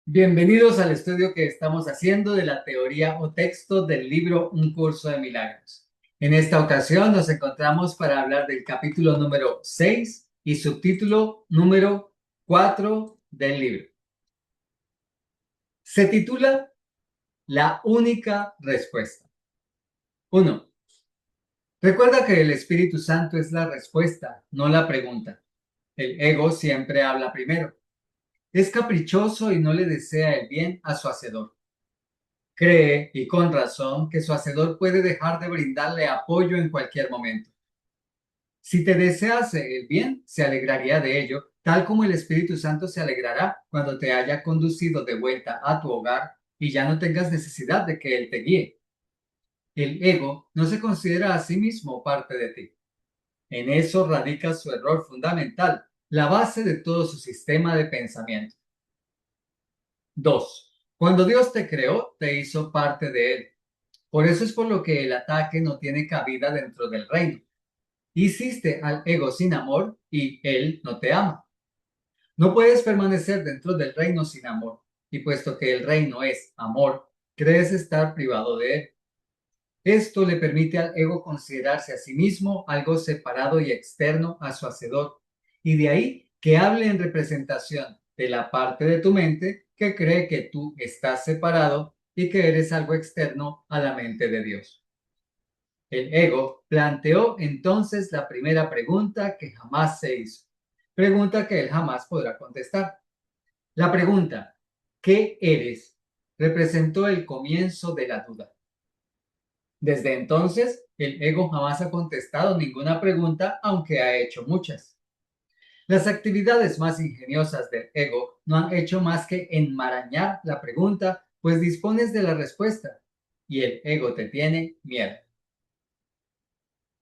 Bienvenidos al estudio que estamos haciendo de la teoría o texto del libro Un curso de milagros. En esta ocasión nos encontramos para hablar del capítulo número 6 y subtítulo número 4 del libro. Se titula La única respuesta. 1. Recuerda que el Espíritu Santo es la respuesta, no la pregunta. El ego siempre habla primero. Es caprichoso y no le desea el bien a su hacedor. Cree, y con razón, que su hacedor puede dejar de brindarle apoyo en cualquier momento. Si te desease el bien, se alegraría de ello, tal como el Espíritu Santo se alegrará cuando te haya conducido de vuelta a tu hogar y ya no tengas necesidad de que Él te guíe. El ego no se considera a sí mismo parte de ti. En eso radica su error fundamental, la base de todo su sistema de pensamiento. 2. Cuando Dios te creó, te hizo parte de Él. Por eso es por lo que el ataque no tiene cabida dentro del reino. Hiciste al ego sin amor y él no te ama. No puedes permanecer dentro del reino sin amor, y puesto que el reino es amor, crees estar privado de él. Esto le permite al ego considerarse a sí mismo algo separado y externo a su hacedor, y de ahí que hable en representación de la parte de tu mente que cree que tú estás separado y que eres algo externo a la mente de Dios. El ego planteó entonces la primera pregunta que jamás se hizo, pregunta que él jamás podrá contestar. La pregunta, ¿qué eres?, representó el comienzo de la duda. Desde entonces, el ego jamás ha contestado ninguna pregunta, aunque ha hecho muchas. Las actividades más ingeniosas del ego no han hecho más que enmarañar la pregunta, pues dispones de la respuesta y el ego te tiene miedo.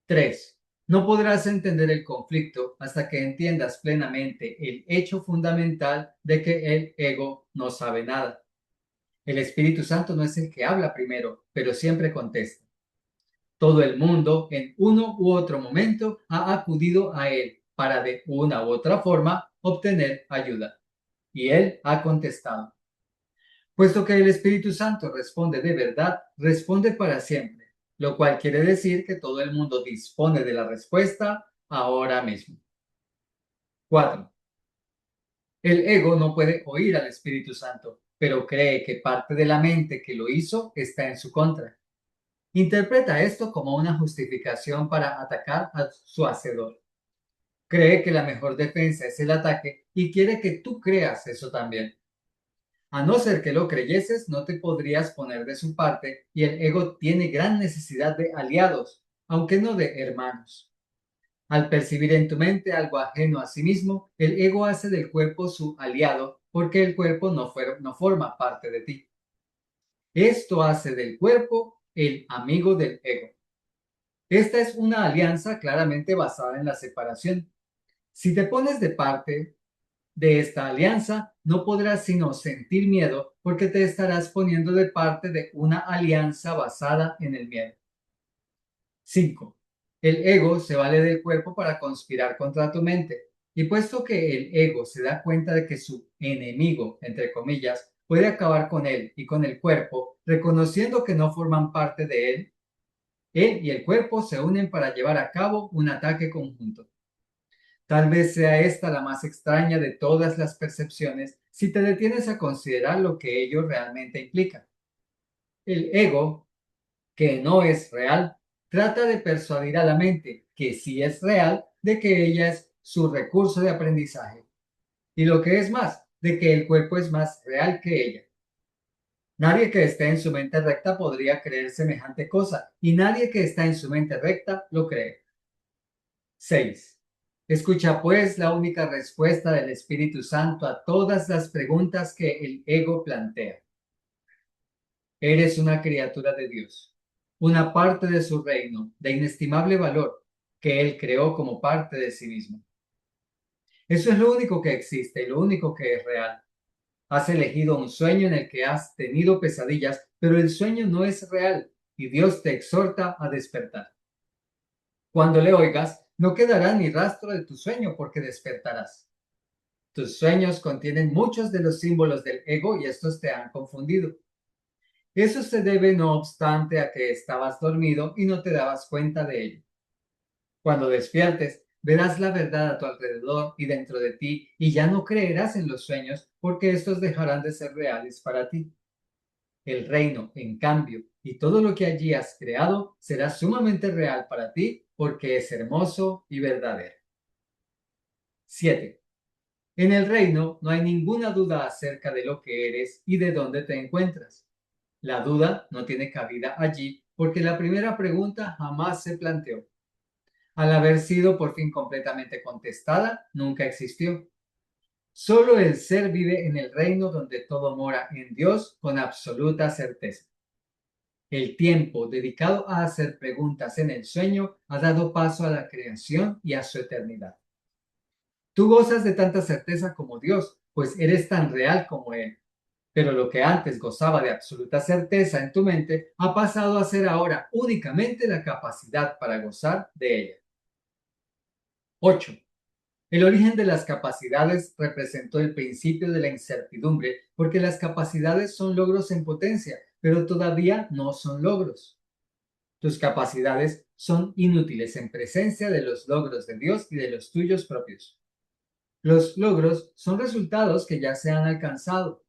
3. No podrás entender el conflicto hasta que entiendas plenamente el hecho fundamental de que el ego no sabe nada. El Espíritu Santo no es el que habla primero, pero siempre contesta. Todo el mundo en uno u otro momento ha acudido a él para de una u otra forma obtener ayuda. Y él ha contestado. Puesto que el Espíritu Santo responde de verdad, responde para siempre, lo cual quiere decir que todo el mundo dispone de la respuesta ahora mismo. 4. El ego no puede oír al Espíritu Santo, pero cree que parte de la mente que lo hizo está en su contra. Interpreta esto como una justificación para atacar a su hacedor. Cree que la mejor defensa es el ataque y quiere que tú creas eso también. A no ser que lo creyeses, no te podrías poner de su parte y el ego tiene gran necesidad de aliados, aunque no de hermanos. Al percibir en tu mente algo ajeno a sí mismo, el ego hace del cuerpo su aliado porque el cuerpo no forma parte de ti. Esto hace del cuerpo el amigo del ego. Esta es una alianza claramente basada en la separación. Si te pones de parte de esta alianza, no podrás sino sentir miedo porque te estarás poniendo de parte de una alianza basada en el miedo. 5. El ego se vale del cuerpo para conspirar contra tu mente. Y puesto que el ego se da cuenta de que su enemigo, entre comillas, puede acabar con él y con el cuerpo, reconociendo que no forman parte de él y el cuerpo se unen para llevar a cabo un ataque conjunto. Tal vez sea esta la más extraña de todas las percepciones si te detienes a considerar lo que ello realmente implica. El ego, que no es real, trata de persuadir a la mente, que sí es real, de que ella es su recurso de aprendizaje. Y lo que es más, de que el cuerpo es más real que ella. Nadie que esté en su mente recta podría creer semejante cosa, y nadie que está en su mente recta lo cree. 6. Escucha pues la única respuesta del Espíritu Santo a todas las preguntas que el ego plantea. Eres una criatura de Dios, una parte de su reino, de inestimable valor, que Él creó como parte de sí mismo. Eso es lo único que existe y lo único que es real. Has elegido un sueño en el que has tenido pesadillas, pero el sueño no es real y Dios te exhorta a despertar. Cuando le oigas, no quedará ni rastro de tu sueño porque despertarás. Tus sueños contienen muchos de los símbolos del ego y estos te han confundido. Eso se debe, no obstante, a que estabas dormido y no te dabas cuenta de ello. Cuando despiertes, verás la verdad a tu alrededor y dentro de ti y ya no creerás en los sueños porque estos dejarán de ser reales para ti. El reino, en cambio, y todo lo que allí has creado será sumamente real para ti porque es hermoso y verdadero. 7. En el reino no hay ninguna duda acerca de lo que eres y de dónde te encuentras. La duda no tiene cabida allí porque la primera pregunta jamás se planteó. Al haber sido por fin completamente contestada, nunca existió. Solo el ser vive en el reino donde todo mora en Dios con absoluta certeza. El tiempo dedicado a hacer preguntas en el sueño ha dado paso a la creación y a su eternidad. Tú gozas de tanta certeza como Dios, pues eres tan real como Él. Pero lo que antes gozaba de absoluta certeza en tu mente ha pasado a ser ahora únicamente la capacidad para gozar de ella. 8. El origen de las capacidades representó el principio de la incertidumbre porque las capacidades son logros en potencia, pero todavía no son logros. Tus capacidades son inútiles en presencia de los logros de Dios y de los tuyos propios. Los logros son resultados que ya se han alcanzado.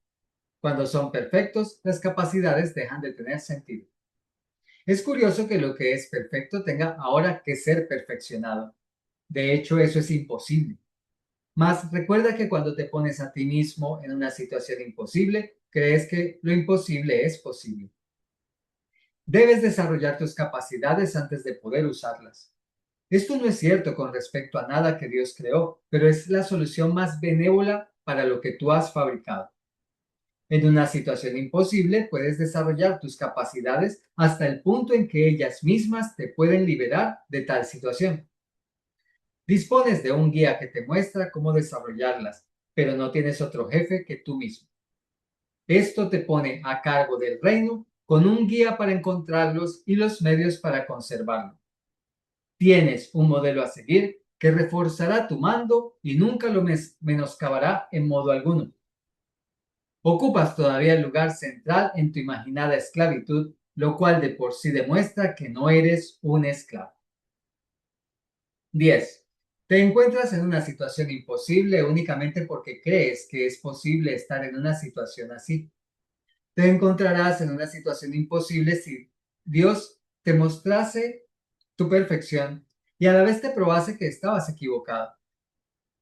Cuando son perfectos, las capacidades dejan de tener sentido. Es curioso que lo que es perfecto tenga ahora que ser perfeccionado. De hecho, eso es imposible. Mas recuerda que cuando te pones a ti mismo en una situación imposible, crees que lo imposible es posible. Debes desarrollar tus capacidades antes de poder usarlas. Esto no es cierto con respecto a nada que Dios creó, pero es la solución más benévola para lo que tú has fabricado. En una situación imposible puedes desarrollar tus capacidades hasta el punto en que ellas mismas te pueden liberar de tal situación. Dispones de un guía que te muestra cómo desarrollarlas, pero no tienes otro jefe que tú mismo. Esto te pone a cargo del reino con un guía para encontrarlos y los medios para conservarlo. Tienes un modelo a seguir que reforzará tu mando y nunca lo menoscabará en modo alguno. Ocupas todavía el lugar central en tu imaginada esclavitud, lo cual de por sí demuestra que no eres un esclavo. 10. Te encuentras en una situación imposible únicamente porque crees que es posible estar en una situación así. Te encontrarás en una situación imposible si Dios te mostrase tu perfección y a la vez te probase que estabas equivocado.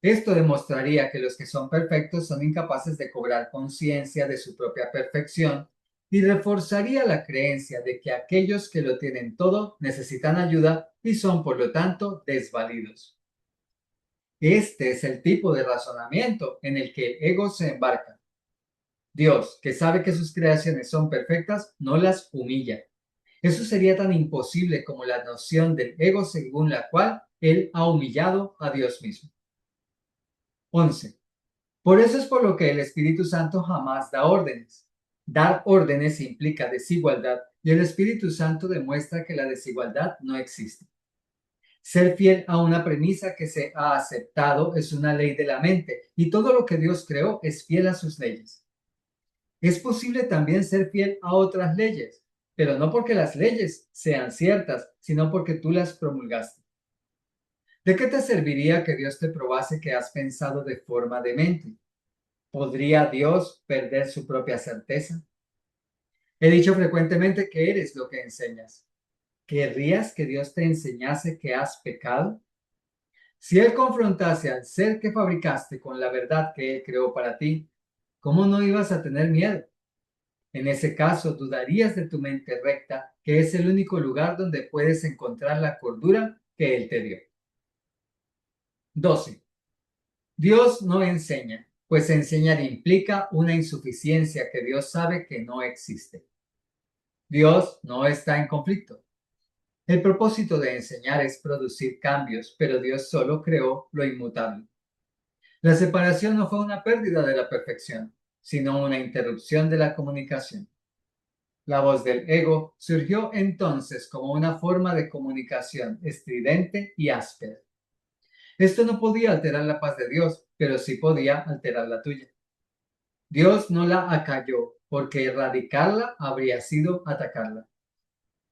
Esto demostraría que los que son perfectos son incapaces de cobrar conciencia de su propia perfección y reforzaría la creencia de que aquellos que lo tienen todo necesitan ayuda y son por lo tanto desvalidos. Este es el tipo de razonamiento en el que el ego se embarca. Dios, que sabe que sus creaciones son perfectas, no las humilla. Eso sería tan imposible como la noción del ego según la cual él ha humillado a Dios mismo. 11. Por eso es por lo que el Espíritu Santo jamás da órdenes. Dar órdenes implica desigualdad y el Espíritu Santo demuestra que la desigualdad no existe. Ser fiel a una premisa que se ha aceptado es una ley de la mente y todo lo que Dios creó es fiel a sus leyes. Es posible también ser fiel a otras leyes, pero no porque las leyes sean ciertas, sino porque tú las promulgaste. ¿De qué te serviría que Dios te probase que has pensado de forma demente? ¿Podría Dios perder su propia certeza? He dicho frecuentemente que eres lo que enseñas. ¿Querrías que Dios te enseñase que has pecado? Si Él confrontase al ser que fabricaste con la verdad que Él creó para ti, ¿cómo no ibas a tener miedo? En ese caso, dudarías de tu mente recta, que es el único lugar donde puedes encontrar la cordura que Él te dio. 12. Dios no enseña, pues enseñar implica una insuficiencia que Dios sabe que no existe. Dios no está en conflicto. El propósito de enseñar es producir cambios, pero Dios solo creó lo inmutable. La separación no fue una pérdida de la perfección, sino una interrupción de la comunicación. La voz del ego surgió entonces como una forma de comunicación estridente y áspera. Esto no podía alterar la paz de Dios, pero sí podía alterar la tuya. Dios no la acalló, porque erradicarla habría sido atacarla.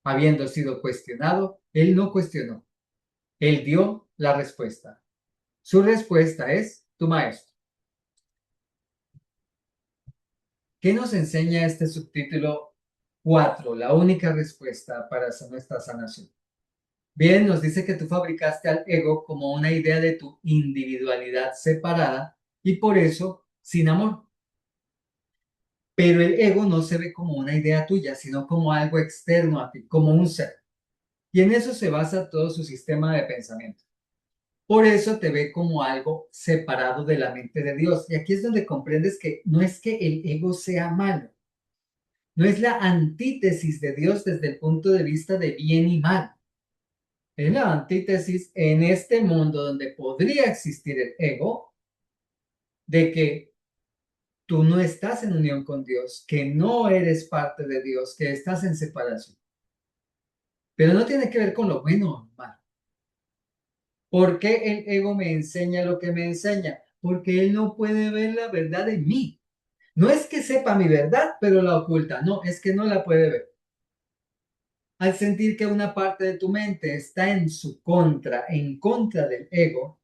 Habiendo sido cuestionado, Él no cuestionó. Él dio la respuesta. Su respuesta es tu maestro. ¿Qué nos enseña este subtítulo 4? La única respuesta para nuestra sanación. Bien, nos dice que tú fabricaste al ego como una idea de tu individualidad separada y por eso sin amor. Pero el ego no se ve como una idea tuya, sino como algo externo a ti, como un ser. Y en eso se basa todo su sistema de pensamiento. Por eso te ve como algo separado de la mente de Dios. Y aquí es donde comprendes que no es que el ego sea malo, no es la antítesis de Dios desde el punto de vista de bien y mal. Es la antítesis en este mundo donde podría existir el ego de que tú no estás en unión con Dios, que no eres parte de Dios, que estás en separación. Pero no tiene que ver con lo bueno o lo malo. ¿Por qué el ego me enseña lo que me enseña? Porque él no puede ver la verdad en mí. No es que sepa mi verdad, pero la oculta. No, es que no la puede ver. Al sentir que una parte de tu mente está en su contra, en contra del ego,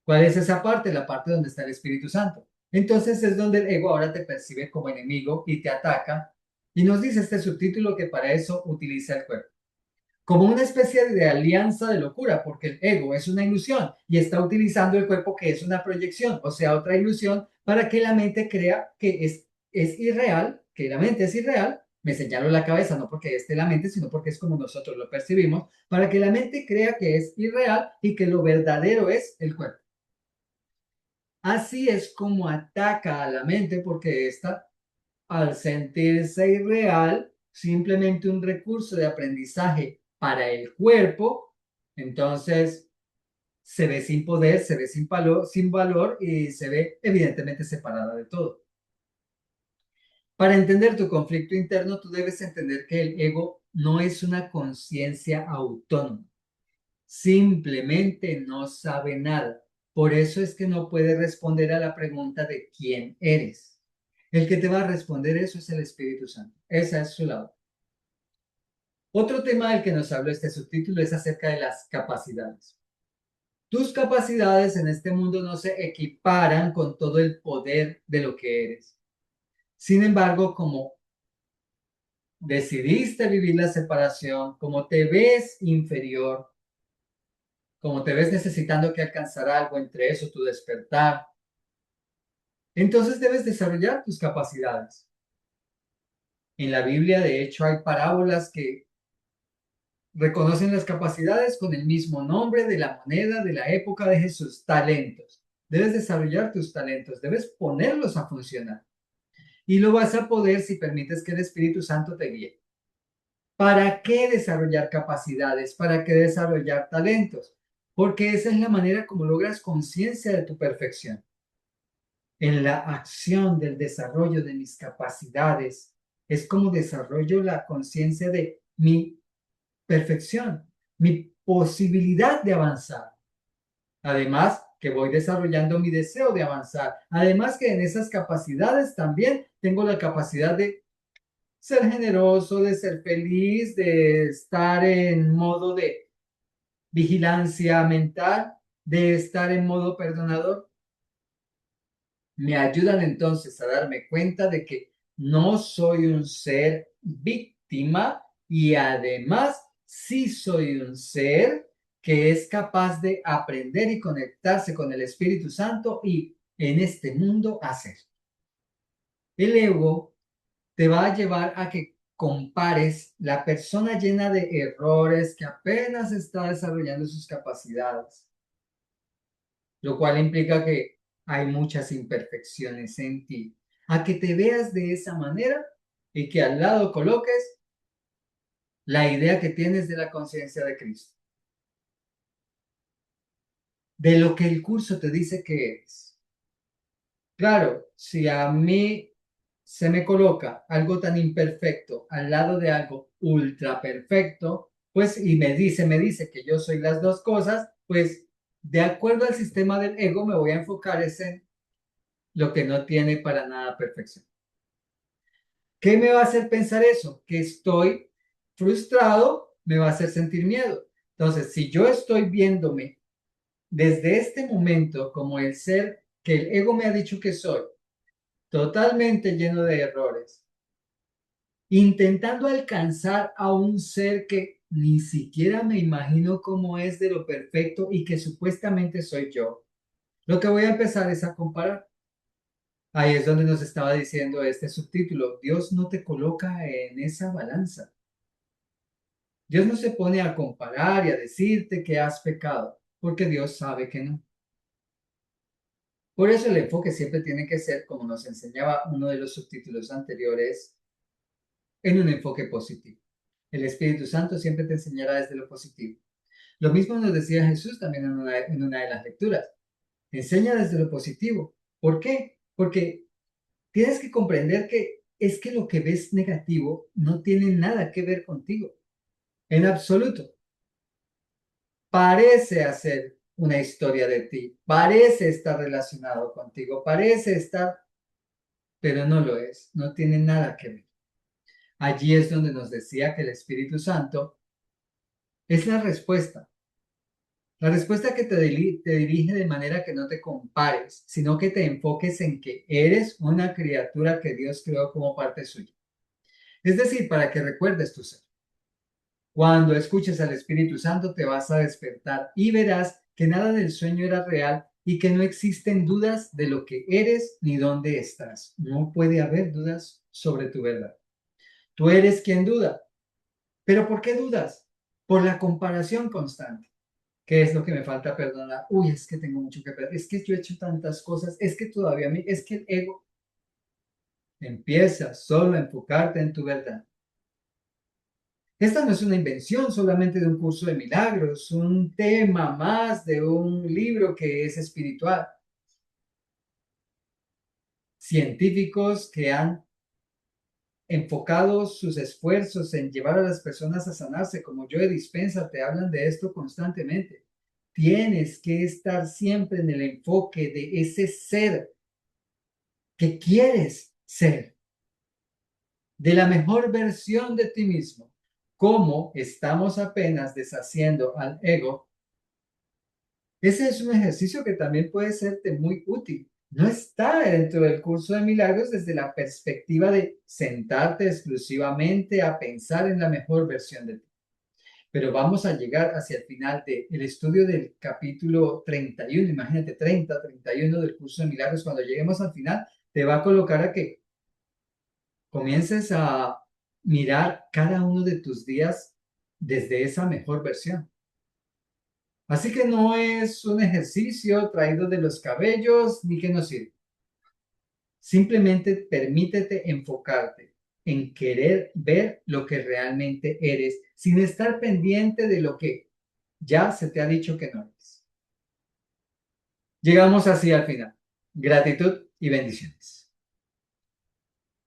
¿cuál es esa parte? La parte donde está el Espíritu Santo. Entonces es donde el ego ahora te percibe como enemigo y te ataca. Y nos dice este subtítulo que para eso utiliza el cuerpo. Como una especie de alianza de locura, porque el ego es una ilusión y está utilizando el cuerpo que es una proyección, o sea, otra ilusión, para que la mente crea que es irreal, que la mente es irreal. Me señalo la cabeza, no porque esté la mente, sino porque es como nosotros lo percibimos, para que la mente crea que es irreal y que lo verdadero es el cuerpo. Así es como ataca a la mente porque ésta, al sentirse irreal, simplemente un recurso de aprendizaje para el cuerpo, entonces se ve sin poder, se ve sin valor y se ve evidentemente separada de todo. Para entender tu conflicto interno, tú debes entender que el ego no es una conciencia autónoma. Simplemente no sabe nada. Por eso es que no puede responder a la pregunta de quién eres. El que te va a responder eso es el Espíritu Santo. Esa es su labor. Otro tema del que nos habló este subtítulo es acerca de las capacidades. Tus capacidades en este mundo no se equiparan con todo el poder de lo que eres. Sin embargo, como decidiste vivir la separación, como te ves inferior, como te ves necesitando que alcanzar algo, entre eso tu despertar, entonces debes desarrollar tus capacidades. En la Biblia, de hecho, hay parábolas que reconocen las capacidades con el mismo nombre de la moneda de la época de Jesús, talentos. Debes desarrollar tus talentos, debes ponerlos a funcionar. Y lo vas a poder si permites que el Espíritu Santo te guíe. ¿Para qué desarrollar capacidades? ¿Para qué desarrollar talentos? Porque esa es la manera como logras conciencia de tu perfección. En la acción del desarrollo de mis capacidades es como desarrollo la conciencia de mi perfección, mi posibilidad de avanzar. Además, que voy desarrollando mi deseo de avanzar. Además, que en esas capacidades también tengo la capacidad de ser generoso, de ser feliz, de estar en modo de vigilancia mental, de estar en modo perdonador. Me ayudan entonces a darme cuenta de que no soy un ser víctima y además sí soy un ser que es capaz de aprender y conectarse con el Espíritu Santo y en este mundo hacer. El ego te va a llevar a que compares la persona llena de errores que apenas está desarrollando sus capacidades, lo cual implica que hay muchas imperfecciones en ti, a que te veas de esa manera y que al lado coloques la idea que tienes de la conciencia de Cristo, de lo que el curso te dice que eres. Claro, si a mí se me coloca algo tan imperfecto al lado de algo ultra perfecto, pues y me dice que yo soy las dos cosas, pues de acuerdo al sistema del ego, me voy a enfocar es en lo que no tiene para nada perfección. ¿Qué me va a hacer pensar eso? Que estoy frustrado, me va a hacer sentir miedo. Entonces, si yo estoy viéndome desde este momento como el ser que el ego me ha dicho que soy, totalmente lleno de errores, intentando alcanzar a un ser que ni siquiera me imagino cómo es de lo perfecto y que supuestamente soy yo, lo que voy a empezar es a comparar. Ahí es donde nos estaba diciendo este subtítulo: Dios no te coloca en esa balanza. Dios no se pone a comparar y a decirte que has pecado, porque Dios sabe que no. Por eso el enfoque siempre tiene que ser, como nos enseñaba uno de los subtítulos anteriores, en un enfoque positivo. El Espíritu Santo siempre te enseñará desde lo positivo. Lo mismo nos decía Jesús también en una de las lecturas. Enseña desde lo positivo. ¿Por qué? Porque tienes que comprender que es que lo que ves negativo no tiene nada que ver contigo, en absoluto. Parece hacer una historia de ti, parece estar relacionado contigo, parece estar, pero no lo es, no tiene nada que ver. Allí es donde nos decía que el Espíritu Santo es la respuesta que te dirige de manera que no te compares, sino que te enfoques en que eres una criatura que Dios creó como parte suya. Es decir, para que recuerdes tu ser. Cuando escuches al Espíritu Santo te vas a despertar y verás que nada del sueño era real y que no existen dudas de lo que eres ni dónde estás. No puede haber dudas sobre tu verdad. Tú eres quien duda. ¿Pero por qué dudas? Por la comparación constante. ¿Qué es lo que me falta perdonar? Uy, es que tengo mucho que perdonar. Es que yo he hecho tantas cosas. Es que todavía me... Es que el ego empieza solo a enfocarte en tu verdad. Esta no es una invención solamente de un curso de milagros, un tema más de un libro que es espiritual. Científicos que han enfocado sus esfuerzos en llevar a las personas a sanarse, como Joe Dispenza, te hablan de esto constantemente. Tienes que estar siempre en el enfoque de ese ser que quieres ser, de la mejor versión de ti mismo. Como estamos apenas deshaciendo al ego, ese es un ejercicio que también puede serte muy útil. No está dentro del curso de milagros desde la perspectiva de sentarte exclusivamente a pensar en la mejor versión de ti. Pero vamos a llegar hacia el final del estudio del capítulo 31. Imagínate, 31 del curso de milagros. Cuando lleguemos al final, te va a colocar a que comiences a mirar cada uno de tus días desde esa mejor versión. Así que no es un ejercicio traído de los cabellos ni que nos sirve. Simplemente permítete enfocarte en querer ver lo que realmente eres sin estar pendiente de lo que ya se te ha dicho que no eres. Llegamos así al final. Gratitud y bendiciones.